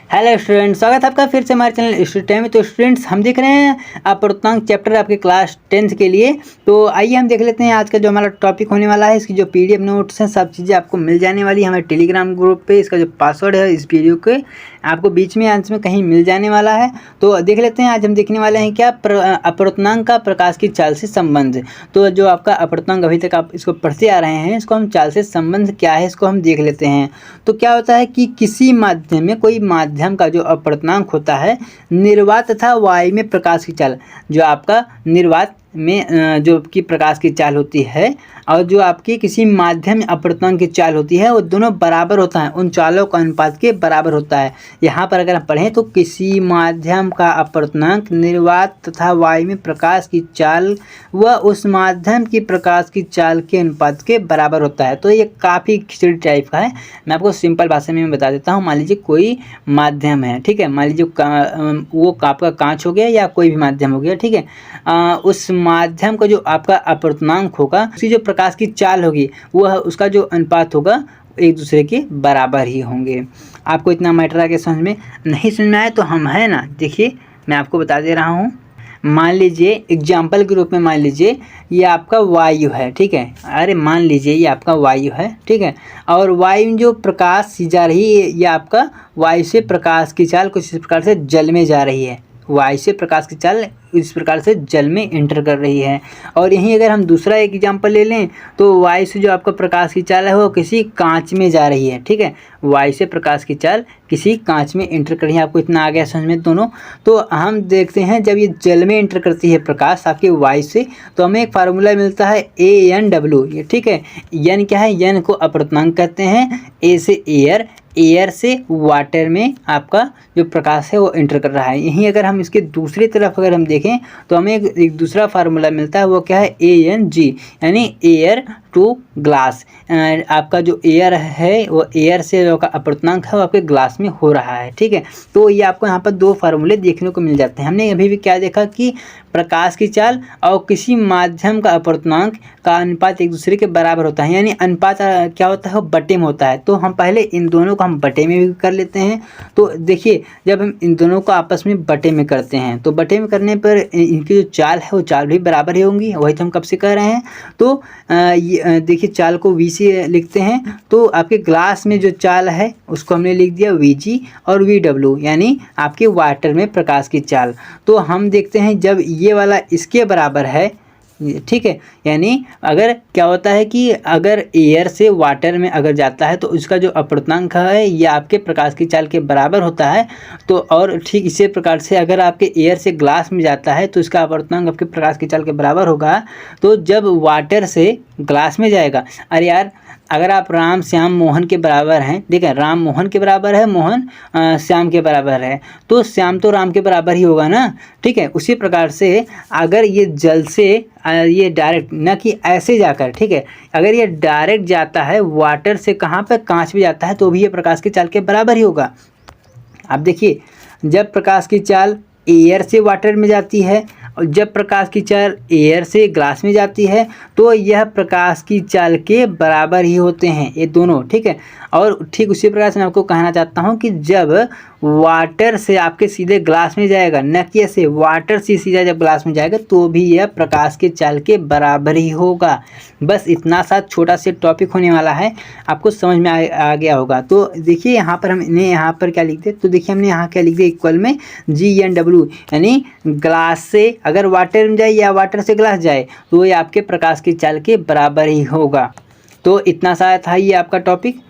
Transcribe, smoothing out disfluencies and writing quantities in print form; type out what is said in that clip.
Hello students, स्वागत है आपका फिर से हमारे चैनल स्टूडेंट टाइम में। तो स्टूडेंट्स हम देख रहे हैं अपूर्णांक चैप्टर आपके क्लास 10th के लिए। तो आइए हम देख लेते हैं आज का जो हमारा टॉपिक होने वाला है। इसकी जो पीडीएफ नोट्स हैं, सब चीज़ें आपको मिल जाने वाली है हमारे टेलीग्राम ग्रुप पे। इसका जो पासवर्ड है इस वीडियो के आपको बीच में अंत में कहीं मिल जाने वाला है। तो देख लेते हैं, आज हम देखने वाले हैं क्या अपूर्णांक का प्रकाश की चाल से संबंध। तो जो आपका अपूर्णांक अभी तक आप इसको पढ़ते आ रहे हैं, इसको हम चाल से संबंध क्या है इसको हम देख लेते हैं। तो क्या होता है कि किसी माध्यम में कोई माध्यम का जो अपूर्णांक होता है, निर्वात तथा वायु में प्रकाश की चाल, जो आपका निर्वात में जो कि प्रकाश की चाल होती है और जो आपकी किसी माध्यम में अपूर्णांक की चाल होती है, वो दोनों बराबर होता है, उन चालों का अनुपात के बराबर होता है। यहाँ पर अगर हम पढ़ें तो किसी माध्यम का अपूर्णांक निर्वात तथा वायु में प्रकाश की चाल व उस माध्यम की प्रकाश की चाल के अनुपात के बराबर होता है। तो ये काफ़ी खिचड़ी टाइप का है, मैं आपको सिंपल भाषा में बता देता हूँ। मान लीजिए कोई माध्यम है, ठीक है, मान लीजिए वो आपका कांच हो गया या कोई भी माध्यम हो गया, ठीक है। उस माध्यम का जो आपका अपूर्णांक होगा, उसकी जो प्रकाश की चाल होगी, वह उसका जो अनुपात होगा एक दूसरे के बराबर ही होंगे। आपको इतना मैटर आगे समझ में नहीं समझ में आए तो हम है ना, देखिए मैं आपको बता दे रहा हूँ। मान लीजिए एग्जाम्पल के रूप में, मान लीजिए ये आपका वायु है, ठीक है। अरे मान लीजिए ये आपका वायु है, ठीक है, और वायु में जो प्रकाश जा रही है, ये आपका वायु से प्रकाश की चाल कुछ इस प्रकार से जल में जा रही है। वायु से प्रकाश की चाल इस प्रकार से जल में एंटर कर रही है। और यहीं अगर हम दूसरा एक एग्जाम्पल ले लें तो वायु से जो आपका प्रकाश की चाल है वो किसी कांच में जा रही है, ठीक है। वायु से प्रकाश की चाल किसी कांच में एंटर कर रही है। आपको इतना आ गया समझ में दोनों। तो हम देखते हैं जब ये जल में एंटर करती है प्रकाश आपके वायु से, तो हमें एक फार्मूला मिलता है AN W, ये ठीक है। एन क्या है, एन को अपूर्णांक कहते हैं। ए से एयर, एयर से वाटर में आपका जो प्रकाश है वो एंटर कर रहा है। यहीं अगर हम इसके दूसरी तरफ अगर हम देखें तो हमें एक दूसरा फार्मूला मिलता है, वो क्या है ANG, यानी एयर टू ग्लास। आपका जो एयर है वो एयर से जो का अपूर्णांक है वो आपके ग्लास में हो रहा है, ठीक है। तो ये आपको यहाँ पर दो फार्मूले देखने को मिल जाते हैं। हमने अभी भी क्या देखा कि प्रकाश की चाल और किसी माध्यम का अपूर्णांक का अनुपात एक दूसरे के बराबर होता है, यानी अनुपात क्या होता है, वो बटे में होता है। तो हम पहले इन दोनों को हम बटे में भी कर लेते हैं। तो देखिए जब हम इन दोनों को आपस में बटे में करते हैं तो बटे में करने पर इनकी जो चाल है वो चाल भी बराबर ही होंगी। वही तो हम कब से कह रहे हैं। तो देखिए चाल को V से लिखते हैं, तो आपके ग्लास में जो चाल है उसको हमने लिख दिया VG और VW, यानी आपके वाटर में प्रकाश की चाल। तो हम देखते हैं जब ये वाला इसके बराबर है, ठीक है, यानी अगर क्या होता है कि अगर एयर से वाटर में अगर जाता है तो उसका जो अपूर्णांक है ये आपके प्रकाश की चाल के बराबर होता है। तो और ठीक इसी प्रकार से अगर आपके एयर से ग्लास में जाता है तो इसका अपूर्णांक आपके प्रकाश की चाल के बराबर होगा। तो जब वाटर से ग्लास में जाएगा, अरे यार अगर आप राम श्याम मोहन के बराबर हैं, देखें राम मोहन के बराबर है, मोहन श्याम के बराबर है, तो श्याम तो राम के बराबर ही होगा ना, ठीक है। उसी प्रकार से अगर ये जल से ये डायरेक्ट, न कि ऐसे जाकर, ठीक है, अगर ये डायरेक्ट जाता है वाटर से कहाँ पर, कांच में जाता है, तो भी ये प्रकाश की चाल के बराबर ही होगा। अब देखिए जब प्रकाश की चाल एयर से वाटर में जाती है और जब प्रकाश की चाल एयर से ग्लास में जाती है तो यह प्रकाश की चाल के बराबर ही होते हैं ये दोनों, ठीक है। और ठीक उसी प्रकार से मैं आपको कहना चाहता हूँ कि जब वाटर से आपके सीधे ग्लास में जाएगा, न कि ऐसे वाटर से सीधा जब ग्लास में जाएगा, तो भी यह प्रकाश की चाल के बराबर ही होगा। बस इतना सा छोटा सा टॉपिक होने वाला है, आपको समझ में आ गया होगा। तो देखिए यहाँ पर हमने यहाँ पर क्या लिख दिया, तो देखिए हमने यहाँ क्या लिख दिया, इक्वल में GNW, यानी ग्लास से अगर वाटर में जाए या वाटर से ग्लास जाए तो ये आपके प्रकाश की चाल के बराबर ही होगा। तो इतना सा था ये आपका टॉपिक।